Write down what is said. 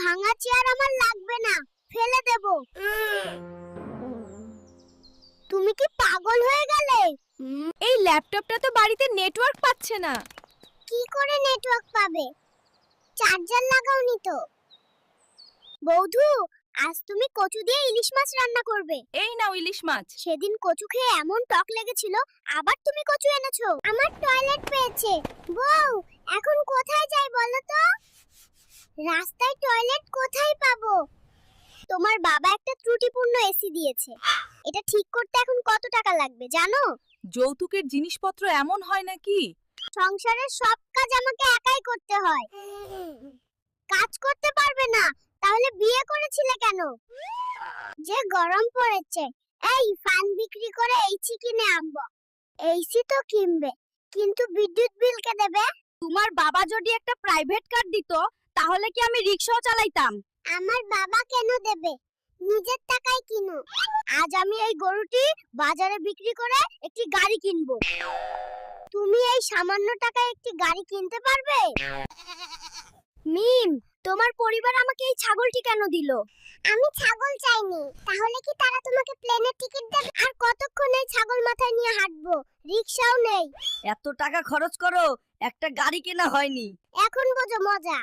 ভাঙা চেয়ার আমার লাগবে না, ফেলে দেব। তুমি কি পাগল হয়ে গেলে? এই ল্যাপটপটা তো বাড়িতে নেটওয়ার্ক পাচ্ছে না। কি করে নেটওয়ার্ক পাবে? চার্জার লাগাওনি তো। বৌধু, আজ তুমি কচু দিয়ে ইলিশ মাছ রান্না করবে। এই নাও ইলিশ মাছ। সেদিন কচু খেয়ে এমন টক লেগেছিল, আবার তুমি কচু এনেছো। আমার টয়লেট পেয়েছে। বউ, এখন কোথায় যাই বলো তো? রাস্তায় টয়লেট কোথায় পাবো? তোমার বাবা একটা ত্রুটিপূর্ণ এসি দিয়েছে। এটা ঠিক করতে এখন কত টাকা লাগবে জানো? যৌতুকের জিনিসপত্র এমন হয় নাকি? সংসারের সব কাজ আমাকে একাই করতে হয়। কাজ করতে পারবে না, তাহলে বিয়ে করেছিলে কেন? যে গরম পড়েছে, এই ফ্যান বিক্রি করে এইচি কিনে আনবো। এইচি তো কিনবে, কিন্তু বিদ্যুৎ বিল কে দেবে? তোমার বাবা যদি একটা প্রাইভেট কার দিত, তাহলে কি আমি রিকশাও চালাইতাম। আমার বাবা কেন দেবে? নিজের টাকায় কিনো। আজ আমি এই গরুটি বাজারে বিক্রি করে একটি গাড়ি কিনবো। তুমি এই সামান্য টাকায় একটি গাড়ি কিনতে পারবে? মিম, তোমার পরিবার আমাকে এই ছাগলটি কেন দিল? আমি ছাগল চাইনি। তাহলে কি তারা তোমাকে প্লেনের টিকিট দেবে? আর কতক্ষণ এই ছাগল মাথায় নিয়ে হাঁটবো? রিকশাও নেই। এত টাকা খরচ করো, একটা গাড়ি কেনা হয়নি। এখন বোঝো মজা।